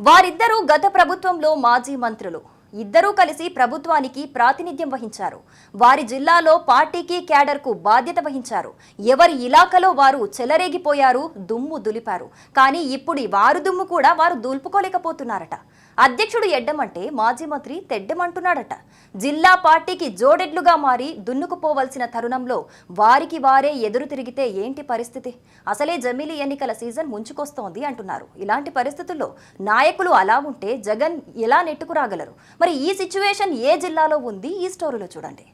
వారిద్దరూ గత ప్రభుత్వంలో మాజీ మంత్రులు. ఇద్దరూ కలిసి ప్రభుత్వానికి ప్రాతినిధ్యం వహించారు. వారి జిల్లాలో పార్టీకి క్యాడర్కు బాధ్యత వహించారు. ఎవరి ఇలాకాలో వారు చెలరేగిపోయారు, దుమ్ము దులిపారు. కానీ ఇప్పుడు వారు దుమ్ము కూడా వారు దులుపుకోలేకపోతున్నారట. అధ్యక్షుడు ఎడ్డమంటే మాజీ మంత్రి తెడ్డమంటున్నాడట. జిల్లా పార్టీకి జోడెడ్లుగా మారి దున్నుకుపోవలసిన తరుణంలో వారికి వారే ఎదురు తిరిగితే ఏంటి పరిస్థితి? అసలే జమిలీ ఎన్నికల సీజన్ ముంచుకొస్తోంది అంటున్నారు. ఇలాంటి పరిస్థితుల్లో నాయకులు అలా ఉంటే జగన్ ఎలా నెట్టుకురాగలరు? మరి ఈ సిచ్యువేషన్ ఏ జిల్లాలో ఉంది? ఈ స్టోరీలో చూడండి.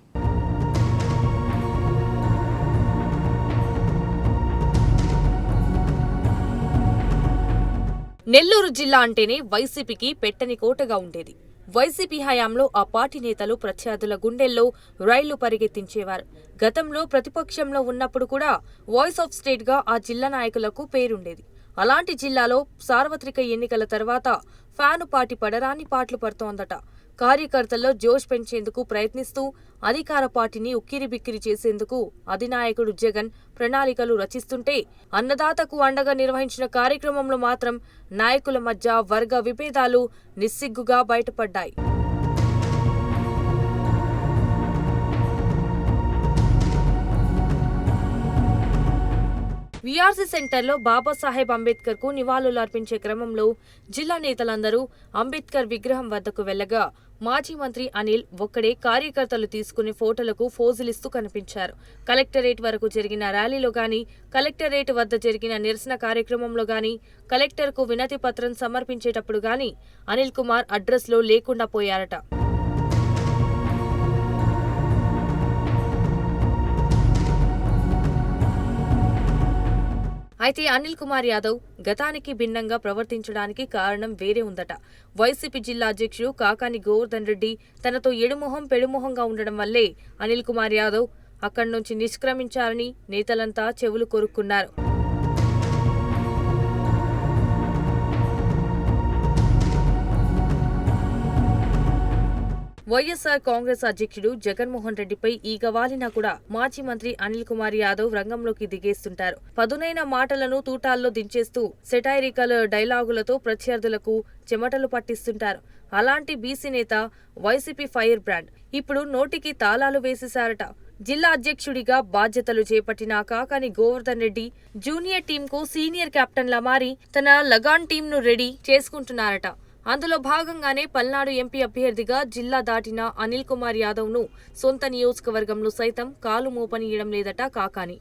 నెల్లూరు జిల్లా అంటేనే వైసీపీకి పెట్టని కోటగా ఉండేది. వైసీపీ హయాంలో ఆ పార్టీ నేతలు ప్రత్యర్థుల గుండెల్లో రైళ్లు పరిగెత్తించేవారు. గతంలో ప్రతిపక్షంలో ఉన్నప్పుడు కూడా వాయిస్ ఆఫ్ స్టేట్ గా ఆ జిల్లా నాయకులకు పేరుండేది. అలాంటి జిల్లాలో సార్వత్రిక ఎన్నికల తర్వాత ఫ్యాను పార్టీ పడరాని పాటలు పడుతోందట. కార్యకర్తల్లో జోష్ పెంచేందుకు ప్రయత్నిస్తూ అధికార పార్టీని ఉక్కిరిబిక్కిరి చేసేందుకు అధినాయకుడు జగన్ ప్రణాళికలు రచిస్తుంటే, అన్నదాతకు అండగా నిర్వహించిన కార్యక్రమంలో మాత్రం నాయకుల మధ్య వర్గ విభేదాలు నిస్సిగ్గుగా బయటపడ్డాయి. వీఆర్సీ సెంటర్లో బాబాసాహెబ్ అంబేద్కర్ కు నివాళులు అర్పించే క్రమంలో జిల్లా నేతలందరూ అంబేద్కర్ విగ్రహం వద్దకు వెళ్లగా మాజీ మంత్రి అనిల్ ఒక్కడే కార్యకర్తలు తీసుకునే ఫోటోలకు ఫోజులిస్తూ కనిపించారు. కలెక్టరేట్ వరకు జరిగిన ర్యాలీలో గాని, కలెక్టరేట్ వద్ద జరిగిన నిరసన కార్యక్రమంలో గాని, కలెక్టర్కు వినతి పత్రం సమర్పించేటప్పుడు గాని అనిల్ కుమార్ అడ్రస్లో లేకుండా పోయారట. అయితే అనిల్ కుమార్ యాదవ్ గతానికి భిన్నంగా ప్రవర్తించడానికి కారణం వేరే ఉందట. వైసీపీ జిల్లా అధ్యక్షుడు కాకాని గోవర్ధన్ రెడ్డి తనతో ఎడుమొహం పెడుమొహంగా ఉండడం వల్లే అనిల్ కుమార్ యాదవ్ అక్కడి నుంచి నిష్క్రమించారని నేతలంతా చెవులు కొరుక్కున్నారు. వైఎస్ఆర్ కాంగ్రెస్ అధ్యక్షుడు జగన్మోహన్ రెడ్డిపై ఈగ వాలినా కూడా మాజీ మంత్రి అనిల్ కుమార్ యాదవ్ రంగంలోకి దిగేస్తుంటారు. పదునైన మాటలను తూటాల్లో దించేస్తూ సెటైరికల్ డైలాగులతో ప్రత్యర్థులకు చెమటలు పట్టిస్తుంటారు. అలాంటి బీసీ నేత వైసీపీ ఫైర్ బ్రాండ్ ఇప్పుడు నోటికి తాళాలు వేసేశారట. జిల్లా అధ్యక్షుడిగా బాధ్యతలు చేపట్టిన కాకాని గోవర్ధన్ రెడ్డి జూనియర్ టీంకు సీనియర్ కెప్టెన్లా మారి తన లగాన్ టీంను రెడీ చేసుకుంటున్నారట. అందులో భాగంగానే పల్నాడు ఎంపీ అభ్యర్థిగా జిల్లా దాటిన అనిల్ కుమార్ యాదవ్ ను సొంత నియోజకవర్గంలో సైతం కాలు మోపనీయడం లేదట కాకాని.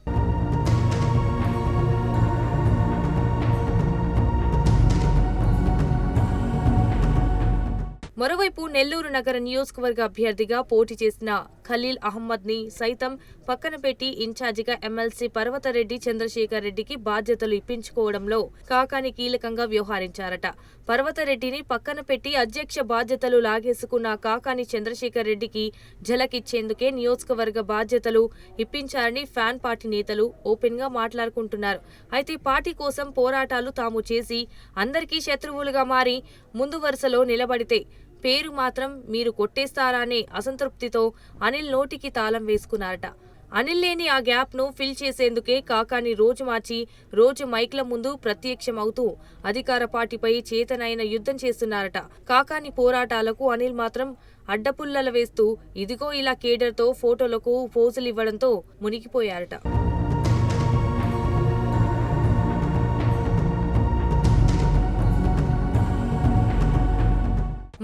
మరోవైపు నెల్లూరు నగర నియోజకవర్గ అభ్యర్థిగా పోటీ చేసిన ఖలీల్ అహ్మద్ ని సైతం పక్కన పెట్టి ఇన్ఛార్జిగా ఎమ్మెల్సీ పర్వతరెడ్డి చంద్రశేఖర్ రెడ్డికి బాధ్యతలు ఇప్పించుకోవడంలో కాకాని కీలకంగా వ్యవహరించారట. పర్వతరెడ్డిని పక్కన పెట్టి అధ్యక్ష బాధ్యతలు లాగేసుకున్న కాకాని చంద్రశేఖర్ రెడ్డికి ఝలకిచ్చేందుకే నియోజకవర్గ బాధ్యతలు ఇప్పించారని ఫ్యాన్ పార్టీ నేతలు ఓపెన్ గా మాట్లాడుకుంటున్నారు. అయితే పార్టీ కోసం పోరాటాలు తాము చేసి అందరికీ శత్రువులుగా మారి ముందు వరుసలో నిలబడితే పేరు మాత్రం మీరు కొట్టేస్తారా అనే అసంతృప్తితో అనిల్ నోటికి తాళం వేసుకున్నారట. అనిల్ లేని ఆ గ్యాప్ ను ఫిల్ చేసేందుకే కాకాని రోజు మార్చి రోజు మైక్ల ముందు ప్రత్యక్షమవుతూ అధికార పార్టీపై చేతనైన యుద్ధం చేస్తున్నారట. కాకాని పోరాటాలకు అనిల్ మాత్రం అడ్డపుల్లలు వేస్తూ ఇదిగో ఇలా కేడర్తో ఫోటోలకు పోజులివ్వడంతో మునిగిపోయారట.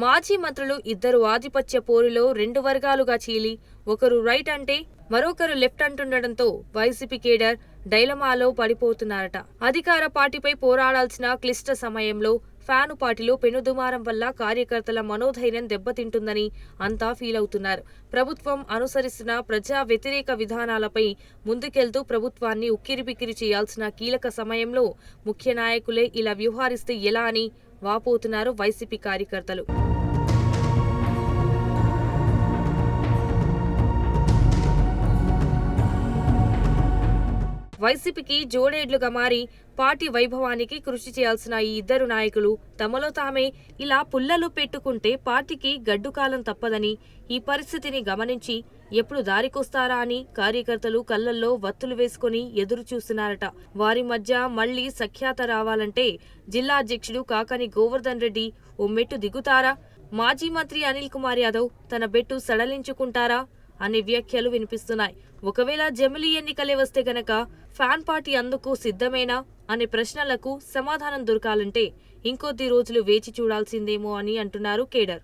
మాజీ మంత్రులు ఇద్దరు ఆధిపత్య పోరులో రెండు వర్గాలుగా చీలి ఒకరు రైట్ అంటే మరొకరు లెఫ్ట్ అంటుండటంతో వైసీపీ కేడర్ డైలమాలో పడిపోతున్నారట. అధికార పార్టీపై పోరాడాల్సిన క్లిష్ట సమయంలో ఫ్యాను పార్టీలో పెనుదుమారం వల్ల కార్యకర్తల మనోధైర్యం దెబ్బతింటుందని అంతా ఫీల్ అవుతున్నారు. ప్రభుత్వం అనుసరిస్తున్న ప్రజా వ్యతిరేక విధానాలపై ముందుకెళ్తూ ప్రభుత్వాన్ని ఉక్కిరిబిక్కిరి చేయాల్సిన కీలక సమయంలో ముఖ్య నాయకులే ఇలా వ్యవహరిస్తే ఎలా అని వాపోతున్నారు వైసీపీ కార్యకర్తలు. వైసీపీకి జోడేడ్లుగా మారి పార్టీ వైభవానికి కృషి చేయాల్సిన ఈ ఇద్దరు నాయకులు తమలో తామే ఇలా పుల్లలు పెట్టుకుంటే పార్టీకి గడ్డుకాలం తప్పదని, ఈ పరిస్థితిని గమనించి ఎప్పుడు దారికొస్తారా అని కార్యకర్తలు కళ్లల్లో వత్తులు వేసుకుని ఎదురు చూస్తున్నారట. వారి మధ్య మళ్లీ సఖ్యాత రావాలంటే జిల్లా అధ్యక్షుడు కాకాని గోవర్ధన్ రెడ్డి ఓ మెట్టు దిగుతారా? మాజీ మంత్రి అనిల్ కుమార్ యాదవ్ తన బెట్టు సడలించుకుంటారా అనే వ్యాఖ్యలు వినిపిస్తున్నాయి. ఒకవేళ జమిలీ ఎన్నికలే వస్తే గనక ఫ్యాన్ పార్టీ అందుకు సిద్ధమేనా అనే ప్రశ్నలకు సమాధానం దొరకాలంటే ఇంకొద్ది రోజులు వేచి చూడాల్సిందేమో అని అంటున్నారు కేడర్.